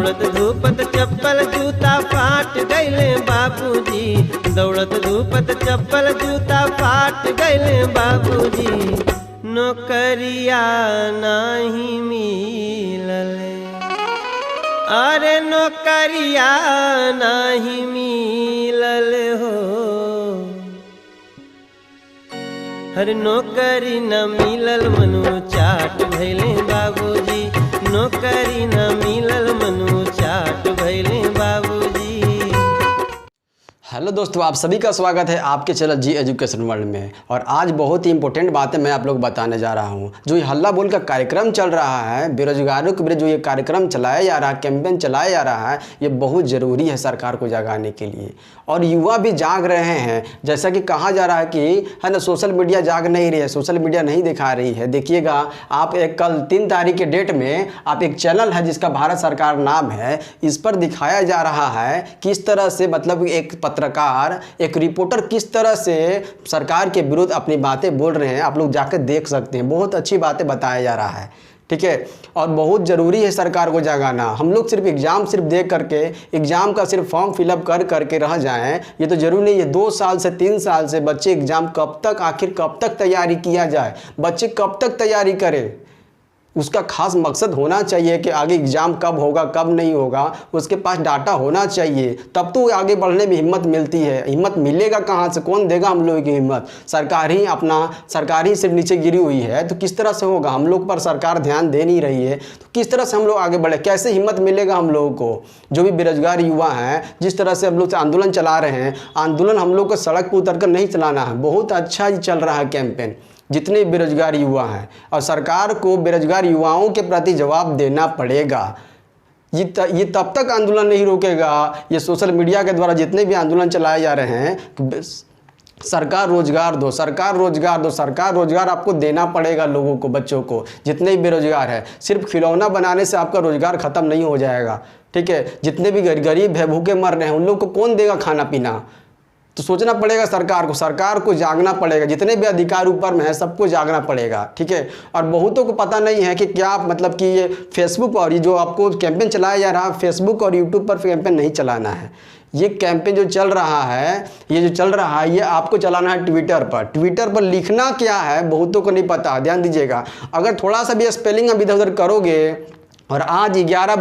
दौड़त धूपत चप्पल जूता फाट गईले बाबूजी, दौड़त धूपत चप्पल जूता फाट गईले बाबूजी। नौकरिया नहीं मिलले, अरे नौकरिया नहीं मिलल हो, हर नौकरी न मिलल मनु चाट भैले बाबूजी, नौकरी न मिलल मनु चाट भैले बाबूजी। हेलो दोस्तों, आप सभी का स्वागत है आपके चैनल जी एजुकेशन वर्ल्ड में। और आज बहुत ही इंपॉर्टेंट बातें मैं आप लोग बताने जा रहा हूं। जो ये हल्ला बोल का कार्यक्रम चल रहा है, बेरोजगारों के विरुद्ध जो ये कार्यक्रम चलाया जा रहा है, कैंपेन चलाया जा रहा है, ये बहुत ज़रूरी है सरकार को जगाने के लिए। और युवा भी जाग रहे हैं, जैसा कि कहा जा रहा है कि है ना, सोशल मीडिया जाग नहीं रही है, सोशल मीडिया नहीं दिखा रही है। देखिएगा आप, एक कल 3 तारीख के डेट में आप एक चैनल है जिसका भारत सरकार नाम है, इस पर दिखाया जा रहा है किस तरह से, मतलब एक पत्रकार, एक रिपोर्टर किस तरह से सरकार के विरुद्ध अपनी बातें बोल रहे हैं। आप लोग जाकर देख सकते हैं, बहुत अच्छी बातें बताया जा रहा है, ठीक है। और बहुत ज़रूरी है सरकार को जगाना। हम लोग सिर्फ एग्ज़ाम सिर्फ दे करके, एग्ज़ाम का सिर्फ फॉर्म फिलअप कर करके रह जाएं, ये तो ज़रूरी नहीं है। 2 साल से 3 साल से बच्चे एग्ज़ाम कब तक, आखिर कब तक तैयारी किया जाए, बच्चे कब तक तैयारी करें, उसका खास मकसद होना चाहिए कि आगे एग्ज़ाम कब होगा कब नहीं होगा, उसके पास डाटा होना चाहिए, तब तो आगे बढ़ने में हिम्मत मिलती है। हिम्मत मिलेगा कहाँ से, कौन देगा हम लोगों की हिम्मत? सरकार ही सिर्फ नीचे गिरी हुई है, तो किस तरह से होगा? हम लोग पर सरकार ध्यान दे नहीं रही है, तो किस तरह से हम लोग आगे बढ़े, कैसे हिम्मत मिलेगा हम लोगों को? जो भी बेरोजगार युवा हैं, जिस तरह से हम लोग आंदोलन चला रहे हैं, आंदोलन हम लोग को सड़क पर उतर कर नहीं चलाना है। बहुत अच्छा चल रहा है कैंपेन, जितने बेरोजगार युवा हैं, और सरकार को बेरोजगार युवाओं के प्रति जवाब देना पड़ेगा। ये तब तक आंदोलन नहीं रोकेगा, ये सोशल मीडिया के द्वारा जितने भी आंदोलन चलाए जा रहे हैं, सरकार रोजगार दो, सरकार रोजगार दो, सरकार रोजगार आपको देना पड़ेगा लोगों को, बच्चों को, जितने भी बेरोजगार है। सिर्फ खिलौना बनाने से आपका रोजगार ख़त्म नहीं हो जाएगा, ठीक है। जितने भी गरीब है, भूखे मर रहे हैं, उन लोग को कौन देगा खाना पीना? तो सोचना पड़ेगा सरकार को जागना पड़ेगा। जितने भी अधिकार ऊपर में है सबको जागना पड़ेगा, ठीक है। और बहुतों को पता नहीं है कि क्या, मतलब कि ये फेसबुक और ये जो आपको कैंपेन चलाया जा रहा है, फेसबुक और यूट्यूब पर कैंपेन नहीं चलाना है। ये कैंपेन जो चल रहा है, ये आपको चलाना है ट्विटर पर। ट्विटर पर लिखना क्या है बहुतों को नहीं पता, ध्यान दीजिएगा। अगर थोड़ा सा भी स्पेलिंग अब इधर उधर करोगे, और आज 11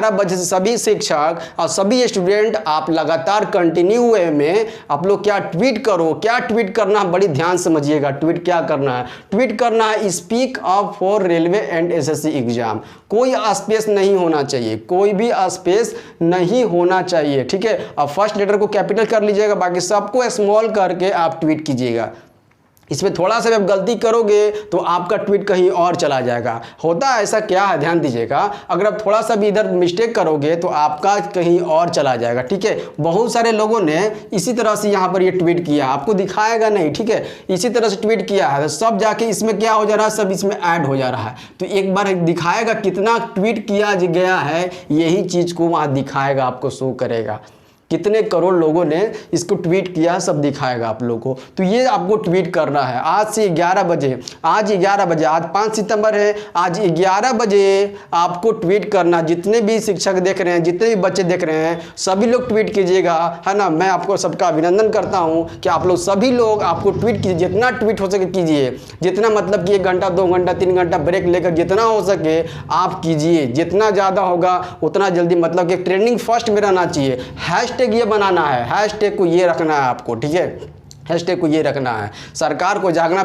बजे से सभी शिक्षक और सभी स्टूडेंट आप लगातार कंटिन्यू वे में आप लोग क्या ट्वीट करो, क्या ट्वीट करना है, बड़ी ध्यान समझिएगा। ट्वीट क्या करना है? ट्वीट करना है speak up for railway and SSC exam. कोई स्पेस नहीं होना चाहिए, कोई भी स्पेस नहीं होना चाहिए, ठीक है। अब फर्स्ट लेटर को कैपिटल कर लीजिएगा, बाकी सबको स्मॉल करके आप ट्वीट कीजिएगा। इसमें थोड़ा सा भी आप गलती करोगे तो आपका ट्वीट कहीं और चला जाएगा। होता है ऐसा, क्या है ध्यान दीजिएगा। अगर आप थोड़ा सा भी इधर मिस्टेक करोगे तो आपका कहीं और चला जाएगा, ठीक है। बहुत सारे लोगों ने इसी तरह से यहाँ पर ये ट्वीट किया, आपको दिखाएगा नहीं, ठीक है। इसी तरह से ट्वीट किया है, तो सब जाके इसमें क्या हो जा रहा है, सब इसमें ऐड हो जा रहा है। तो एक बार दिखाएगा कितना ट्वीट किया गया है, यही चीज़ को वहाँ दिखाएगा, आपको शो करेगा कितने करोड़ लोगों ने इसको ट्वीट किया, सब दिखाएगा आप लोगों को। तो ये आपको ट्वीट करना है आज से 11 बजे, आज 5 सितंबर है, आज 11 बजे आपको ट्वीट करना। जितने भी शिक्षक देख रहे हैं, जितने भी बच्चे देख रहे हैं, सभी लोग ट्वीट कीजिएगा, है ना। मैं आपको सबका अभिनंदन करता हूँ कि आप लोग सभी लोग आपको ट्वीट कीजिए, जितना ट्वीट हो सके कीजिए, जितना मतलब कि 1 घंटा 2 घंटा 3 घंटा ब्रेक लेकर जितना हो सके आप कीजिए। जितना ज़्यादा होगा उतना जल्दी, मतलब कि ट्रेंडिंग फर्स्ट में रहना चाहिए। हैशटैग ये बनाना है, हैशटैग को ये रखना है आपको, ठीक है। हैशटैग को ये रखना है। सरकार को जगाना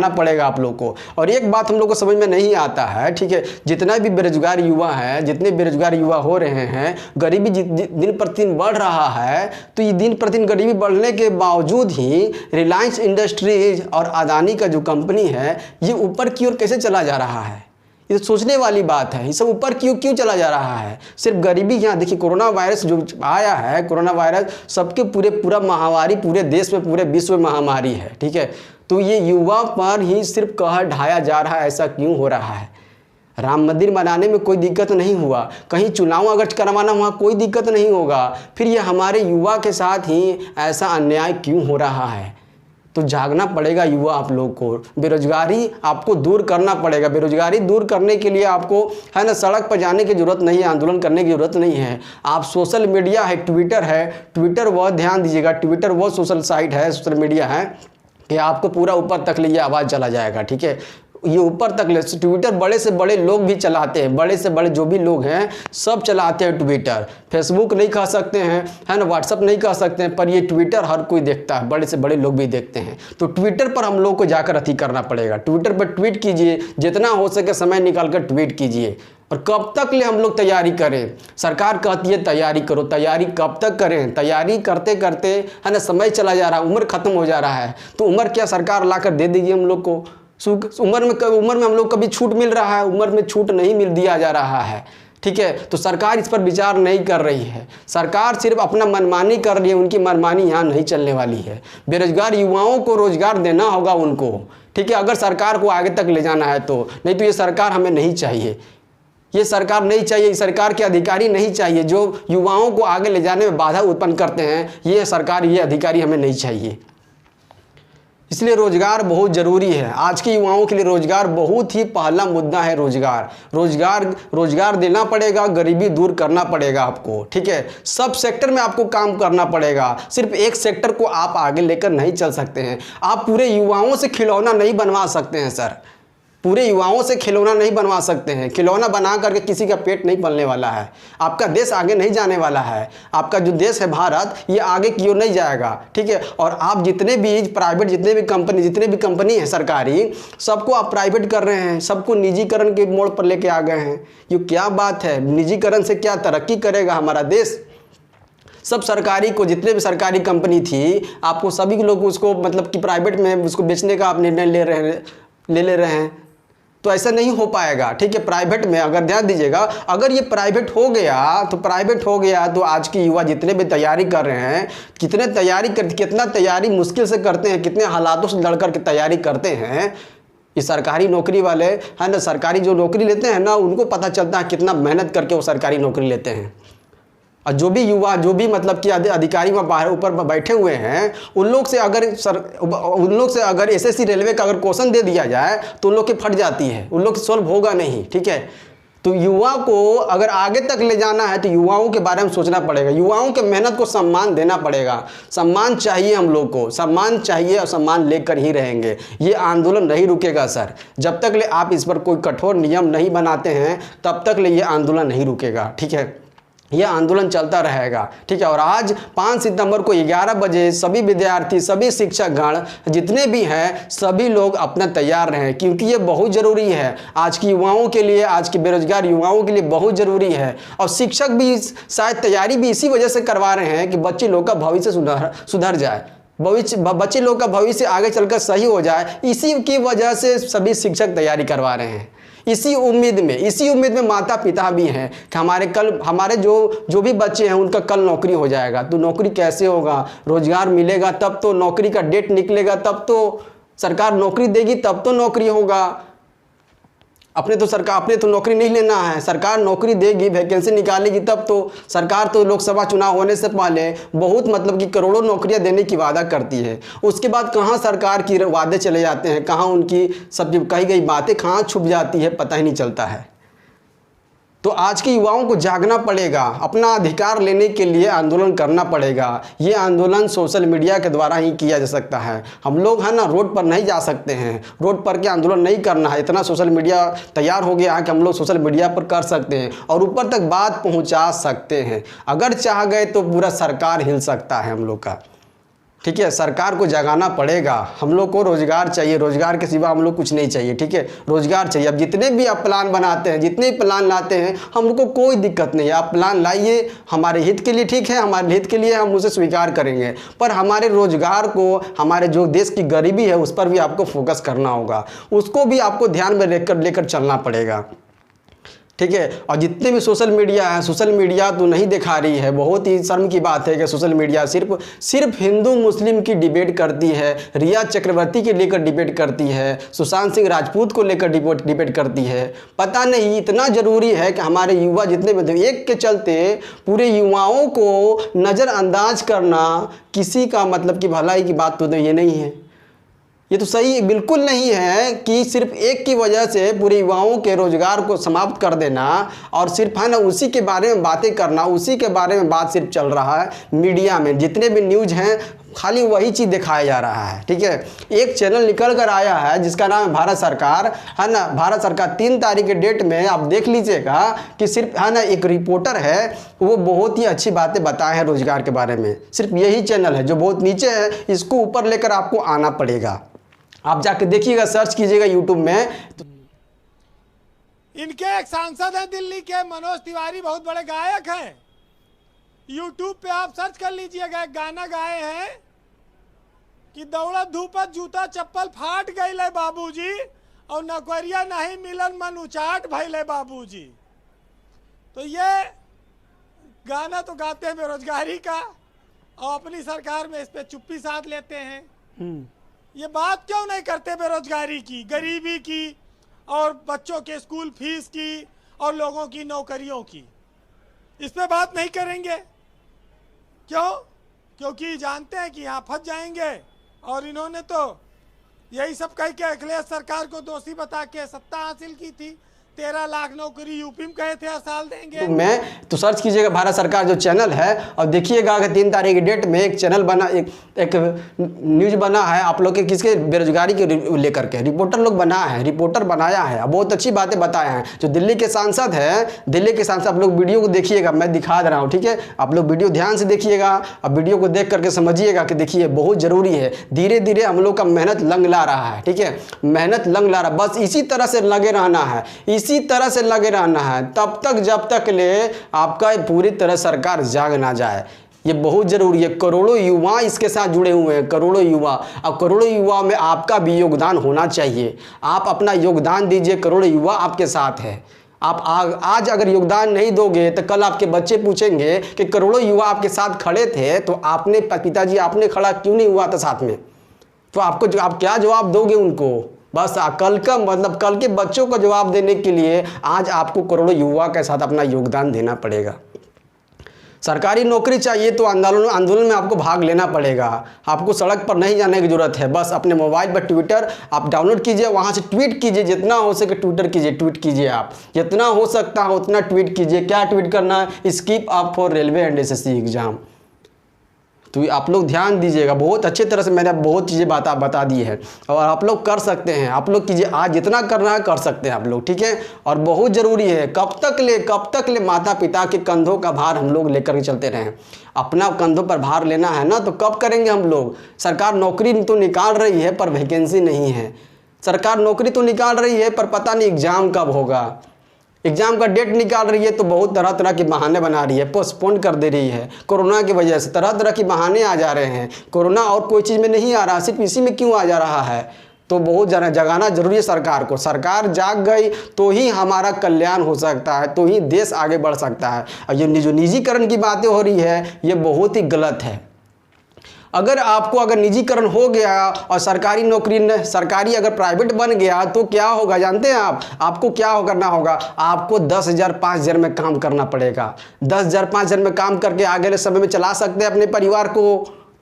पड़ेगा आप लोग को। और एक बात हम लोग को समझ में नहीं आता है, ठीक है, जितना भी बेरोजगार युवा है, जितने बेरोजगार युवा हो रहे हैं, गरीबी दिन प्रतिदिन बढ़ रहा है, तो ये दिन प्रतिदिन गरीबी बढ़ने के बावजूद ही रिलायंस इंडस्ट्रीज और अदानी का जो कंपनी है, ये ऊपर की ओर कैसे चला जा रहा है? ये सोचने वाली बात है। ये सब ऊपर क्यों चला जा रहा है? सिर्फ गरीबी। यहाँ देखिए, कोरोना वायरस जो आया है, कोरोना वायरस सबके पूरा महामारी, पूरे देश में, पूरे विश्व में महामारी है, ठीक है। तो ये युवा पर ही सिर्फ कहर ढाया जा रहा है, ऐसा क्यों हो रहा है? राम मंदिर बनाने में कोई दिक्कत नहीं हुआ, कहीं चुनाव अगर करवाना वहाँ कोई दिक्कत नहीं होगा, फिर ये हमारे युवा के साथ ही ऐसा अन्याय क्यों हो रहा है? तो जागना पड़ेगा युवा आप लोग को। बेरोजगारी आपको दूर करना पड़ेगा। बेरोजगारी दूर करने के लिए आपको है ना सड़क पर जाने की ज़रूरत नहीं है, आंदोलन करने की ज़रूरत नहीं है। आप सोशल मीडिया है, ट्विटर है, ट्विटर वह ध्यान दीजिएगा, ट्विटर वह सोशल साइट है, सोशल मीडिया है कि आपको पूरा ऊपर तक ले ये आवाज़ चला जाएगा। ठीक है, ये ऊपर तक ले। ट्विटर बड़े से बड़े लोग भी चलाते हैं, बड़े से बड़े जो भी लोग हैं सब चलाते हैं ट्विटर। फेसबुक नहीं कह सकते हैं, है ना, व्हाट्सअप नहीं कह सकते हैं, पर ये ट्विटर हर कोई देखता है, बड़े से बड़े लोग भी देखते हैं। तो ट्विटर पर हम लोग को जाकर अति करना पड़ेगा। ट्विटर पर ट्वीट कीजिए, जितना हो सके समय निकाल कर ट्वीट कीजिए। और कब तक ले हम लोग तैयारी करें? सरकार कहती है तैयारी करो, तैयारी कब तक करें? तैयारी करते करते है ना समय चला जा रहा है, उम्र खत्म हो जा रहा है। तो उम्र क्या सरकार ला कर दे देगी हम लोग को? उम्र में हम लोग कभी छूट मिल रहा है? उम्र में छूट नहीं मिल दिया जा रहा है। ठीक है, तो सरकार इस पर विचार नहीं कर रही है। सरकार सिर्फ अपना मनमानी कर रही है, उनकी मनमानी यहाँ नहीं चलने वाली है। बेरोजगार युवाओं को रोजगार देना होगा उनको। ठीक है, अगर सरकार को आगे तक ले जाना है तो, नहीं तो ये सरकार हमें नहीं चाहिए। ये सरकार नहीं चाहिए, सरकार के अधिकारी नहीं चाहिए जो युवाओं को आगे ले जाने में बाधा उत्पन्न करते हैं। ये सरकार, ये अधिकारी हमें नहीं चाहिए। इसलिए रोजगार बहुत ज़रूरी है। आज के युवाओं के लिए रोजगार बहुत ही पहला मुद्दा है। रोजगार देना पड़ेगा, गरीबी दूर करना पड़ेगा आपको। ठीक है, सब सेक्टर में आपको काम करना पड़ेगा। सिर्फ एक सेक्टर को आप आगे लेकर नहीं चल सकते हैं। आप पूरे युवाओं से खिलौना नहीं बनवा सकते हैं सर, पूरे युवाओं से खिलौना नहीं बनवा सकते हैं। खिलौना बना करके किसी का पेट नहीं पलने वाला है। आपका देश आगे नहीं जाने वाला है। आपका जो देश है भारत, ये आगे की ओर नहीं जाएगा। ठीक है, और आप जितने भी प्राइवेट, जितने भी कंपनी है सरकारी, सबको आप प्राइवेट कर रहे हैं, सबको निजीकरण के मोड़ पर लेके आ गए हैं। ये क्या बात है? निजीकरण से क्या तरक्की करेगा हमारा देश? सब सरकारी को, जितने भी सरकारी कंपनी थी, आपको सभी लोग उसको मतलब कि प्राइवेट में उसको बेचने का आप निर्णय ले रहे हैं। तो ऐसा नहीं हो पाएगा। ठीक है, प्राइवेट में अगर ध्यान दीजिएगा, अगर ये प्राइवेट हो गया तो आज के युवा जितने भी तैयारी कर रहे हैं, कितना तैयारी मुश्किल से करते हैं, कितने हालातों से लड़कर के तैयारी करते हैं। ये सरकारी नौकरी वाले है ना, सरकारी जो नौकरी लेते हैं ना, उनको पता चलता है कितना मेहनत करके वो सरकारी नौकरी लेते हैं। और जो भी युवा, जो भी मतलब कि अधिकारी वहाँ बाहर ऊपर बैठे हुए हैं, उन लोग से अगर एसएससी रेलवे का अगर क्वेश्चन दे दिया जाए तो उन लोग की फट जाती है, उन लोग से सॉल्व होगा नहीं। ठीक है, तो युवा को अगर आगे तक ले जाना है तो युवाओं के बारे में सोचना पड़ेगा। युवाओं के मेहनत को सम्मान देना पड़ेगा। सम्मान चाहिए हम लोग को, सम्मान चाहिए और सम्मान लेकर ही रहेंगे। ये आंदोलन नहीं रुकेगा सर। जब तक ले आप इस पर कोई कठोर नियम नहीं बनाते हैं, तब तक ले ये आंदोलन नहीं रुकेगा। ठीक है, यह आंदोलन चलता रहेगा। ठीक है, और आज 5 सितंबर को 11 बजे सभी विद्यार्थी, सभी शिक्षकगण जितने भी हैं, सभी लोग अपना तैयार रहें, क्योंकि ये बहुत ज़रूरी है आज की युवाओं के लिए, आज के बेरोजगार युवाओं के लिए बहुत ज़रूरी है। और शिक्षक भी शायद तैयारी भी इसी वजह से करवा रहे हैं कि बच्चे लोग का भविष्य सुधर जाए, बच्चे लोग का भविष्य आगे चलकर सही हो जाए। इसी की वजह से सभी शिक्षक तैयारी करवा रहे हैं। इसी उम्मीद में माता पिता भी हैं कि हमारे जो भी बच्चे हैं उनका कल नौकरी हो जाएगा। तो नौकरी कैसे होगा? रोजगार मिलेगा तब तो, नौकरी का डेट निकलेगा तब तो, सरकार नौकरी देगी तब तो नौकरी होगा। अपने तो नौकरी नहीं लेना है, सरकार नौकरी देगी, वैकेंसी निकालेगी तब तो। सरकार तो लोकसभा चुनाव होने से पहले बहुत मतलब कि करोड़ों नौकरियां देने की वादा करती है। उसके बाद कहाँ सरकार की वादे चले जाते हैं, कहाँ उनकी सब कही गई बातें कहाँ छुप जाती है, पता ही नहीं चलता है। तो आज के युवाओं को जागना पड़ेगा, अपना अधिकार लेने के लिए आंदोलन करना पड़ेगा। ये आंदोलन सोशल मीडिया के द्वारा ही किया जा सकता है। हम लोग है ना रोड पर नहीं जा सकते हैं, रोड पर के आंदोलन नहीं करना है। इतना सोशल मीडिया तैयार हो गया है कि हम लोग सोशल मीडिया पर कर सकते हैं और ऊपर तक बात पहुंचा सकते हैं। अगर चाह गए तो पूरा सरकार हिल सकता है हम लोग का। ठीक है, सरकार को जगाना पड़ेगा। हम लोग को रोजगार चाहिए, रोजगार के सिवा हम लोग कुछ नहीं चाहिए। ठीक है, रोजगार चाहिए। अब जितने भी आप प्लान बनाते हैं, जितने भी प्लान लाते हैं, हम लोग को कोई दिक्कत नहीं है। आप प्लान लाइए, हमारे हित के लिए ठीक है, हमारे हित के लिए हम उसे स्वीकार करेंगे। पर हमारे रोजगार को, हमारे जो देश की गरीबी है उस पर भी आपको फोकस करना होगा, उसको भी आपको ध्यान में लेकर चलना पड़ेगा। ठीक है, और जितने भी सोशल मीडिया है, सोशल मीडिया तो नहीं दिखा रही है। बहुत ही शर्म की बात है कि सोशल मीडिया सिर्फ हिंदू मुस्लिम की डिबेट करती है, रिया चक्रवर्ती के लेकर डिबेट करती है, सुशांत सिंह राजपूत को लेकर डिबेट करती है। पता नहीं इतना ज़रूरी है कि हमारे युवा जितने भी, एक के चलते पूरे युवाओं को नज़रअंदाज करना किसी का मतलब कि भलाई की बात तो ये नहीं है। ये तो सही बिल्कुल नहीं है कि सिर्फ एक की वजह से पूरे युवाओं के रोजगार को समाप्त कर देना और सिर्फ है ना उसी के बारे में बातें करना, उसी के बारे में बात सिर्फ चल रहा है मीडिया में। जितने भी न्यूज़ हैं खाली वही चीज़ दिखाया जा रहा है, ठीक है। एक चैनल निकल कर आया है जिसका नाम है भारत सरकार, है ना। भारत सरकार 3 तारीख के डेट में आप देख लीजिएगा कि सिर्फ है ना एक रिपोर्टर है, वो बहुत ही अच्छी बातें बताए हैं रोजगार के बारे में। सिर्फ यही चैनल है जो बहुत नीचे है, इसको ऊपर लेकर आपको आना पड़ेगा। आप जाके देखिएगा, सर्च कीजिएगा यूट्यूब में। इनके एक सांसद हैं दिल्ली के, मनोज तिवारी, बहुत बड़े गायक हैं। यूट्यूब पे आप सर्च कर लीजिएगा, एक गाना गाए हैं कि दौड़त धूपत जूता चप्पल फाट गई बाबूजी और नौकरिया नहीं मिलन मन उचाट भइले बाबूजी। तो ये गाना तो गाते हैं बेरोजगारी का और अपनी सरकार में इस पे चुप्पी साध लेते हैं। ये बात क्यों नहीं करते बेरोजगारी की, गरीबी की और बच्चों के स्कूल फीस की और लोगों की नौकरियों की? इस पे बात नहीं करेंगे क्यों? क्योंकि जानते हैं कि यहाँ फंस जाएंगे। और इन्होंने तो यही सब कह के अखिलेश सरकार को दोषी बता के सत्ता हासिल की थी। 13 लाख नौकरी यूपी में कहे थे हर साल देंगे। मैं तो सर्च कीजिएगा भारत सरकार जो चैनल है और देखिएगा कि 3 तारीख की डेट में एक चैनल बना, एक न्यूज़ बना है आप लोग के किसके बेरोजगारी के लेकर के। रिपोर्टर लोग बना है, रिपोर्टर बनाया है, बहुत अच्छी बातें बताए हैं। जो दिल्ली के सांसद हैं, दिल्ली के सांसद, आप लोग वीडियो को देखिएगा, मैं दिखा दे रहा हूँ, ठीक है। आप लोग वीडियो ध्यान से देखिएगा, अब वीडियो को देख करके समझिएगा कि देखिए बहुत ज़रूरी है। धीरे धीरे हम लोग का मेहनत लंग ला रहा है, ठीक है, मेहनत लंग ला रहा है। बस इसी तरह से लगे रहना है, इसी तरह से लगे रहना है तब तक जब तक ले आपका पूरी तरह सरकार जाग ना जाए। ये बहुत ज़रूरी है। करोड़ों युवा इसके साथ जुड़े हुए हैं, करोड़ों युवा। अब करोड़ों युवा में आपका भी योगदान होना चाहिए। आप अपना योगदान दीजिए, करोड़ों युवा आपके साथ है। आप आज अगर योगदान नहीं दोगे तो कल आपके बच्चे पूछेंगे कि करोड़ों युवा आपके साथ खड़े थे तो आपने, पिताजी आपने खड़ा क्यों नहीं हुआ था साथ में? तो आपको आप क्या जवाब दोगे उनको? बस कल का मतलब कल के बच्चों को जवाब देने के लिए आज आपको करोड़ों युवा के साथ अपना योगदान देना पड़ेगा। सरकारी नौकरी चाहिए तो आंदोलन में आपको भाग लेना पड़ेगा। आपको सड़क पर नहीं जाने की जरूरत है। बस अपने मोबाइल पर ट्विटर आप डाउनलोड कीजिए, वहाँ से ट्वीट कीजिए, जितना हो सके ट्विटर कीजिए, ट्वीट कीजिए, आप जितना हो सकता है उतना ट्वीट कीजिए। क्या ट्वीट करना है? Skip up for railway and SSC exam. तो आप लोग ध्यान दीजिएगा, बहुत अच्छी तरह से मैंने बहुत चीज़ें बता दी है और आप लोग कर सकते हैं। आप लोग कीजिए, आज जितना करना है कर सकते हैं आप लोग, ठीक है। और बहुत ज़रूरी है, कब तक ले माता पिता के कंधों का भार हम लोग लेकर के चलते रहें? अपना कंधों पर भार लेना है ना तो कब करेंगे हम लोग? सरकार नौकरी तो निकाल रही है पर वैकेंसी नहीं है। सरकार नौकरी तो निकाल रही है पर पता नहीं एग्ज़ाम कब होगा। एग्ज़ाम का डेट निकाल रही है तो बहुत तरह तरह के बहाने बना रही है, पोस्टपोन कर दे रही है। कोरोना की वजह से तरह तरह के बहाने आ जा रहे हैं। कोरोना और कोई चीज़ में नहीं आ रहा, सिर्फ इसी में क्यों आ जा रहा है? तो बहुत ज़्यादा जगाना जरूरी है सरकार को। सरकार जाग गई तो ही हमारा कल्याण हो सकता है, तो ही देश आगे बढ़ सकता है। और ये जो निजीकरण की बातें हो रही है ये बहुत ही गलत है। अगर निजीकरण हो गया और सरकारी नौकरी सरकारी अगर प्राइवेट बन गया तो क्या होगा जानते हैं आप? आपको क्या करना होगा? आपको 10,000 5,000 में काम करना पड़ेगा। 10,000 5,000 में काम करके आगे वाले समय में चला सकते हैं अपने परिवार को।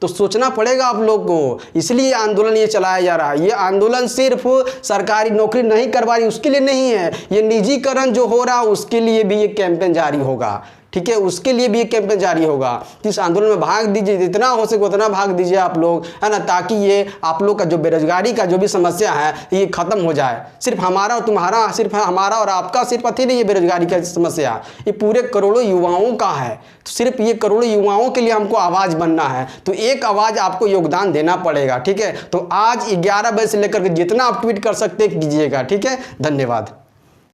तो सोचना पड़ेगा आप लोग को। इसलिए आंदोलन ये चलाया जा रहा है। ये आंदोलन सिर्फ सरकारी नौकरी नहीं करवा रही उसके लिए नहीं है, ये निजीकरण जो हो रहा है उसके लिए भी ये कैंपेन जारी होगा, ठीक है। उसके लिए भी एक कैंपेन जारी होगा। इस आंदोलन में भाग दीजिए, जितना हो सके उतना भाग दीजिए आप लोग, है ना, ताकि ये आप लोग का जो बेरोजगारी का जो भी समस्या है ये खत्म हो जाए। सिर्फ हमारा और तुम्हारा, सिर्फ हमारा और आपका सिर्फ अति नहीं, ये बेरोजगारी का समस्या ये पूरे करोड़ों युवाओं का है। तो सिर्फ ये करोड़ों युवाओं के लिए हमको आवाज़ बनना है, तो एक आवाज़ आपको योगदान देना पड़ेगा, ठीक है। तो आज 11 बजे से लेकर के जितना आप ट्वीट कर सकते कीजिएगा, ठीक है। धन्यवाद।